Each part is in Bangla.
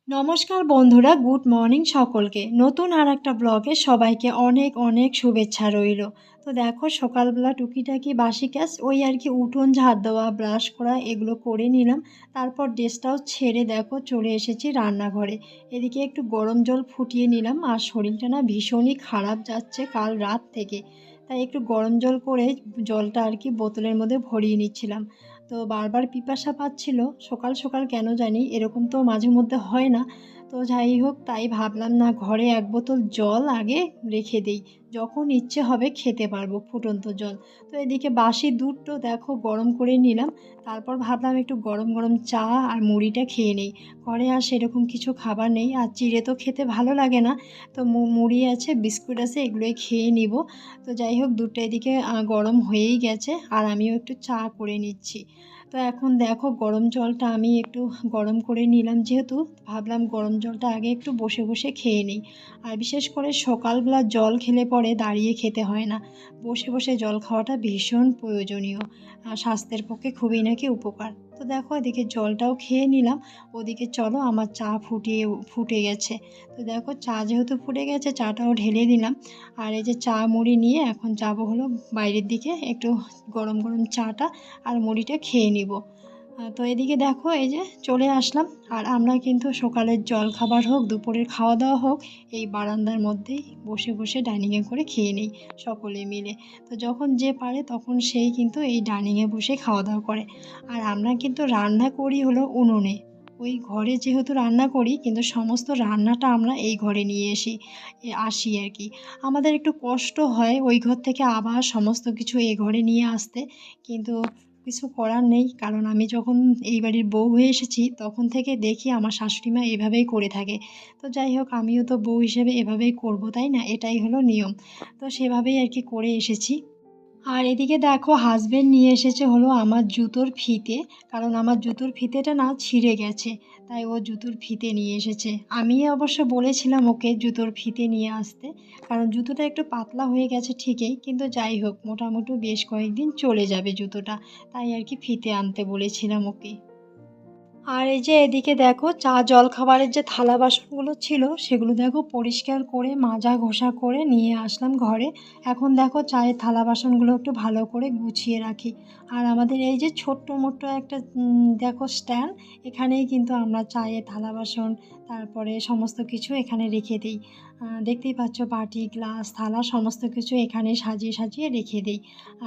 নমস্কার বন্ধুরা, গুড মর্নিং সকলকে। নতুন আর একটা ব্লগে সবাইকে অনেক অনেক শুভেচ্ছা রইল। তো দেখো সকালবেলা টুকিটাকি বাসি কাজ ওই আর কি, উঠোন ঝাড় দেওয়া, ব্রাশ করা এগুলো করে নিলাম। তারপর ড্রেসটাও ছেড়ে দেখো চলে এসেছি রান্নাঘরে। এদিকে একটু গরম জল ফুটিয়ে নিলাম, আর শরীরটা না ভীষণই খারাপ যাচ্ছে কাল রাত থেকে। তাই একটু গরম জল করে জলটা আর কি বোতলের মধ্যে ভরিয়ে নিচ্ছিলাম। তো বারবার পিপাসা পাচ্ছিল সকাল সকাল, কেন জানি এরকম তো মাঝে মধ্যে হয় না। তো যাই হোক, তাই ভাবলাম না ঘরে এক বোতল জল আগে রেখে দেই, যখন ইচ্ছে হবে খেতে পারবো ফুটন্ত জল। তো এদিকে বাসি দুধটাও দেখো গরম করে নিলাম। তারপর ভাবলাম একটু গরম গরম চা আর মুড়িটা খেয়ে নেই। ঘরে আর সেরকম কিছু খাবার নেই, আর চিড়ে তো খেতে ভালো লাগে না। তো মুড়ি আছে, বিস্কুট আছে, এগুলোই খেয়ে নিব। তো যাই হোক, দুধটা এদিকে গরম হয়েই গেছে, আর আমিও একটু চা করে নিচ্ছি। তো এখন দেখো গরম জলটা আমি একটু গরম করে নিলাম, যেহেতু ভাবলাম গরম জলটা আগে একটু বসে বসে খেয়ে নিই। আর বিশেষ করে সকালবেলা জল খেলে পরে দাঁড়িয়ে খেতে হয় না, বসে বসে জল খাওয়াটা ভীষণ প্রয়োজনীয়। স্বাস্থ্যের পক্ষে খুবই নাকি উপকার। তো দেখো এদিকে জলটাও খেয়ে নিলাম। ওদিকে চলো আমার চা ফুটে গেছে। তো দেখো চা যেহেতু ফুটে গেছে, চাটাও ঢেলে দিলাম। আর এই যে চা মুড়ি নিয়ে এখন যাব হলো বাইরের দিকে, একটু গরম গরম চাটা আর মুড়িটা খেয়ে নিব। তো এদিকে দেখো এই যে চলে আসলাম। আর আমরা কিন্তু সকালের জলখাবার হোক, দুপুরের খাওয়া দাওয়া হোক, এই বারান্দার মধ্যেই বসে বসে ডাইনিংয়ে করে খেয়ে নেই সকলে মিলে। তো যখন যে পারে তখন সেই কিন্তু এই ডাইনিংয়ে বসে খাওয়া দাওয়া করে। আর আমরা কিন্তু রান্না করি হলো উনুনে। ওই ঘরে যেহেতু রান্না করি, কিন্তু সমস্ত রান্নাটা আমরা এই ঘরে নিয়ে আসি আর কি। আমাদের একটু কষ্ট হয় ওই ঘর থেকে আবার সমস্ত কিছু এ ঘরে নিয়ে আসতে, কিন্তু কিছু করার নেই। কারণ আমি যখন এই বাড়ির বউ হয়ে এসেছি তখন থেকে দেখি আমার শাশুড়ি মা এভাবেই করে থাকে। তো যাই হোক, আমিও তো বউ হিসেবে এভাবেই করব, তাই না? এটাই হলো নিয়ম। তো সেভাবেই আর কি করে এসেছি। আর এদিকে দেখো হাসবেন্ড নিয়ে এসেছে হলো আমার জুতোর ফিতে। কারণ আমার জুতোর ফিতেটা না ছিঁড়ে গেছে, তাই ও জুতোর ফিতে নিয়ে এসেছে। আমি অবশ্য বলেছিলাম ওকে জুতোর ফিতে নিয়ে আসতে, কারণ জুতোটা একটু পাতলা হয়ে গেছে ঠিকই, কিন্তু যাই হোক মোটামুটি বেশ কয়েকদিন চলে যাবে জুতোটা। তাই আর কি ফিতে আনতে বলেছিলাম ওকে। আর এই যে এদিকে দেখো চা জলখাবারের যে থালা বাসনগুলো ছিল সেগুলো দেখো পরিষ্কার করে মাজা ঘষা করে নিয়ে আসলাম ঘরে। এখন দেখো চায়ের থালা বাসনগুলো একটু ভালো করে গুছিয়ে রাখি। আর আমাদের এই যে ছোট্ট মোট্ট একটা দেখো স্ট্যান্ড, এখানেই কিন্তু আমরা চায়ের থালা বাসন, তারপরে সমস্ত কিছু এখানে রেখে দিই। দেখতেই পাচ্ছ বাটি গ্লাস থালা সমস্ত কিছু এখানে সাজিয়ে সাজিয়ে রেখে দিই।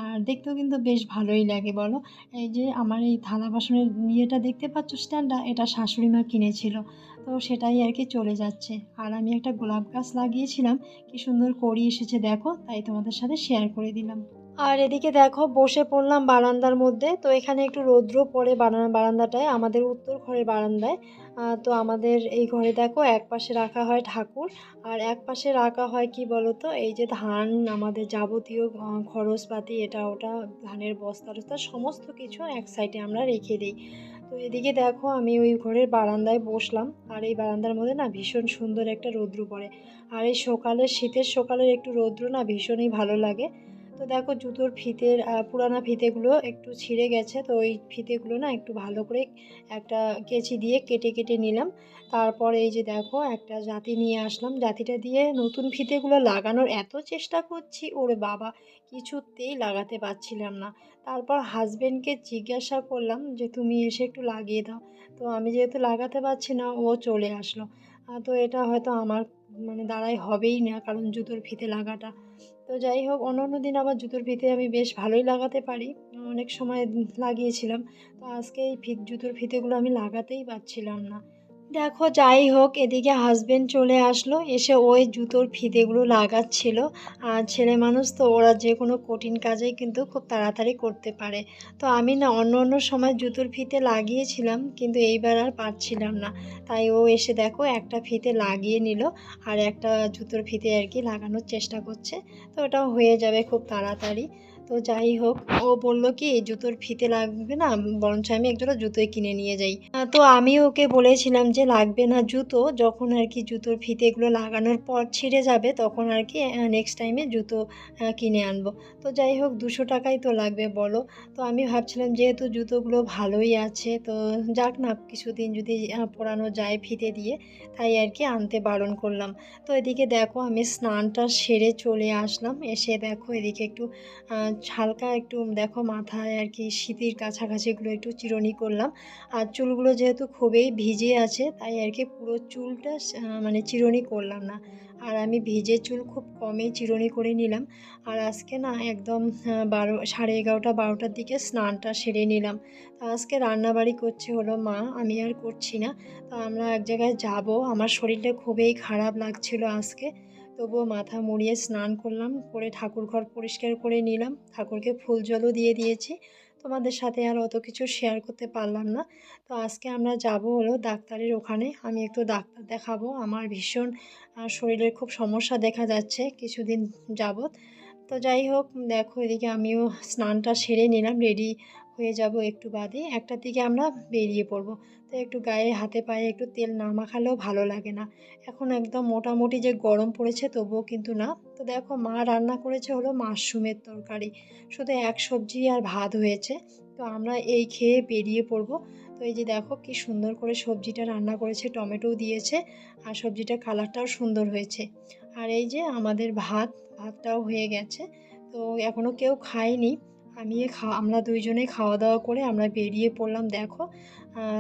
আর দেখতেও কিন্তু বেশ ভালোই লাগে বলো। এই যে আমার এই থালা বাসনের ইয়েটা দেখতে পাচ্ছ স্ট্যান্ডটা, এটা শাশুড়ি মা কিনেছিল। তো সেটাই আর কি চলে যাচ্ছে। আর আমি একটা গোলাপ গাছ লাগিয়েছিলাম, কি সুন্দর কড়ি এসেছে দেখো, তাই তোমাদের সাথে শেয়ার করে দিলাম। আর এদিকে দেখো বসে পড়লাম বারান্দার মধ্যে। তো এখানে একটু রৌদ্র পড়ে বারান্দাটায়, আমাদের উত্তর ঘরের বারান্দায়। তো আমাদের এই ঘরে দেখো একপাশে রাখা হয় ঠাকুর, আর একপাশে রাখা হয় কি বলতো, এই যে ধান, আমাদের যাবতীয় খরচপাতি, এটা ওটা, ধানের বস্তা টস্তা সমস্ত কিছু এক সাইডে আমরা রেখে দিই। তো এদিকে দেখো আমি ওই ঘরের বারান্দায় বসলাম। আর এই বারান্দার মধ্যে না ভীষণ সুন্দর একটা রৌদ্র পড়ে। আর এই সকালের, শীতের সকালের একটু রৌদ্র না ভীষণই ভালো লাগে। তো দেখো জুতোর ফিতের পুরানা ফিতেগুলো একটু ছিঁড়ে গেছে, তো ওই ফিতেগুলো না একটু ভালো করে একটা কেচি দিয়ে কেটে কেটে নিলাম। তারপর এই যে দেখো একটা জাতি নিয়ে আসলাম, জাতিটা দিয়ে নতুন ফিতেগুলো লাগানোর এত চেষ্টা করছি, ওরে বাবা, কিছুতেই লাগাতে পারছিলাম না। তারপর হাজবেন্ডকে জিজ্ঞাসা করলাম যে তুমি এসে একটু লাগিয়ে দাও। তো আমি যেহেতু লাগাতে পারছি না, ও চলে আসলো। তো এটা হয়তো আমার মানে দ্বারাই হবেই না, কারণ জুতোর ফিতে লাগাটা। তো যাই হোক, অন্য অন্য দিন আবার জুতোর ফিতে আমি বেশ ভালোই লাগাতে পারি, অনেক সময় লাগিয়েছিলাম। তো আজকে এই জুতোর ফিতেগুলো আমি লাগাতেই পারছিলাম না। দেখো যাই হোক, এদিকে হাসবেন্ড চলে আসলো, এসে ওই জুতোর ফিতেগুলো লাগাচ্ছিল। আর ছেলে মানুষ তো, ওরা যে কোনো কঠিন কাজেই কিন্তু খুব তাড়াতাড়ি করতে পারে। তো আমি না অন্য অন্য সময় জুতোর ফিতে লাগিয়েছিলাম, কিন্তু এইবার আর পারছিলাম না। তাই ও এসে দেখো একটা ফিতে লাগিয়ে নিল, আর একটা জুতোর ফিতে আর কি লাগানোর চেষ্টা করছে। তো ওটাও হয়ে যাবে খুব তাড়াতাড়ি। তো যাই হোক, ও বলল কি জুতোর ফিতে লাগবে না, বরঞ্চ আমি একজোড়া জুতোই কিনে নিয়ে যাই। তো আমি ওকে বলেছিলাম যে লাগবে না জুতো, যখন আর কি জুতোর ফিতেগুলো লাগানোর পর ছিঁড়ে যাবে তখন আর কি নেক্সট টাইমে জুতো কিনে আনবো। তো যাই হোক 200 টাকাই তো লাগবে বলো। তো আমি ভাবছিলাম যেহেতু জুতোগুলো ভালোই আছে, তো যাক না কিছুদিন যদি পরানো যায় ফিতে দিয়ে, তাই আর কি আনতে বারণ করলাম। তো এদিকে দেখো আমি স্নানটা সেরে চলে আসলাম, এসে দেখো এদিকে একটু হালকা একটু দেখো মাথায় আর কি সিঁথির কাছাকাছিগুলো একটু চিরুনি করলাম। আর চুলগুলো যেহেতু খুবই ভিজে আছে তাই আর কি পুরো চুলটা মানে চিরুনি করলাম না। আর আমি ভিজে চুল খুব কমই চিরুনি করে নিলাম। আর আজকে না একদম 11:30 12টার দিকে স্নানটা সেরে নিলাম। তো আজকে রান্নাবাড়ি করছে হলো মা, আমি আর করছি না। তো আমরা এক জায়গায় যাব, আমার শরীরটা খুবই খারাপ লাগছিল আজকে। তবুও মাথা মুড়িয়ে স্নান করলাম, করে ঠাকুর ঘর পরিষ্কার করে নিলাম, ঠাকুরকে ফুল জলও দিয়ে দিয়েছি। তোমাদের সাথে আর অত কিছু শেয়ার করতে পারলাম না। তো আজকে আমরা যাব হলো ডাক্তারের ওখানে, আমি একটু ডাক্তার দেখাবো, আমার ভীষণ শরীরের খুব সমস্যা দেখা যাচ্ছে কিছুদিন যাবৎ। তো যাই হোক দেখো এদিকে আমিও স্নানটা সেরে নিলাম, রেডি হয়ে যাব একটু বাদে, 1টার দিকে আমরা বেরিয়ে পড়বো। তো একটু গায়ে হাতে পায়ে একটু তেল না মাখালেও ভালো লাগে না। এখন একদম মোটামুটি যে গরম পড়েছে তবুও কিন্তু না। তো দেখো মা রান্না করেছে হলো মাশরুমের তরকারি, শুধু এক সবজি আর ভাত হয়েছে। তো আমরা এই খেয়ে বেরিয়ে পড়বো। তো এই যে দেখো কি সুন্দর করে সবজিটা রান্না করেছে, টমেটোও দিয়েছে, আর সবজিটার কালারটাও সুন্দর হয়েছে। আর এই যে আমাদের ভাতটাও হয়ে গেছে। তো এখনও কেউ খায়নি, আমরা দুইজনে খাওয়া দাওয়া করে আমরা বেরিয়ে পড়লাম। দেখো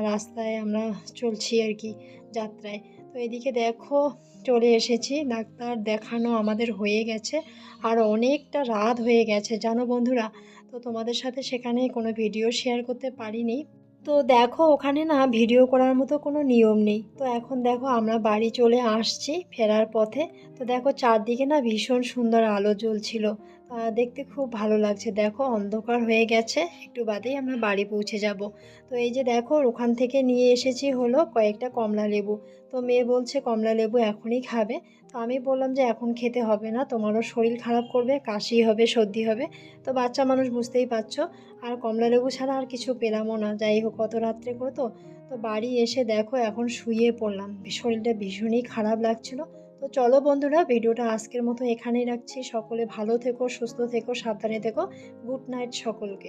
রাস্তায় আমরা চলছি আর কি, যাত্রায়। তো এদিকে দেখো চলে এসেছি, ডাক্তার দেখানো আমাদের হয়ে গেছে। আর অনেকটা রাত হয়ে গেছে জানো বন্ধুরা। তো তোমাদের সাথে সেখানে কোনো ভিডিও শেয়ার করতে পারিনি। তো দেখো ওখানে না ভিডিও করার মতো কোনো নিয়ম নেই। তো এখন দেখো আমরা বাড়ি চলে আসছি ফেরার পথে। তো দেখো চারদিকে না ভীষণ সুন্দর আলো জ্বলছিল, দেখতে খুব ভালো লাগছে। দেখো অন্ধকার হয়ে গেছে, একটু বাদেই আমরা বাড়ি পৌঁছে যাব। তো এই যে দেখো ওখান থেকে নিয়ে এসেছি হলো কয়েকটা কমলা লেবু। তো মেয়ে বলছে কমলা লেবু এখনই খাবে। তো আমি বললাম যে এখন খেতে হবে না, তোমারও শরীর খারাপ করবে, কাশি হবে, সর্দি হবে। তো বাচ্চা মানুষ বুঝতেই পারছো। আর কমলা লেবু ছাড়া আর কিছু পেলামও না, যাই হোক অত রাত্রে করে তো। তো বাড়ি এসে দেখো এখন শুয়ে পড়লাম, শরীরটা ভীষণই খারাপ লাগছিল। তো চলো বন্ধুরা ভিডিওটা আজকের মতো এখানেই রাখছি, সকলে ভালো থেকো, সুস্থ থেকো, সাবধানে থেকো। গুড নাইট সকলকে।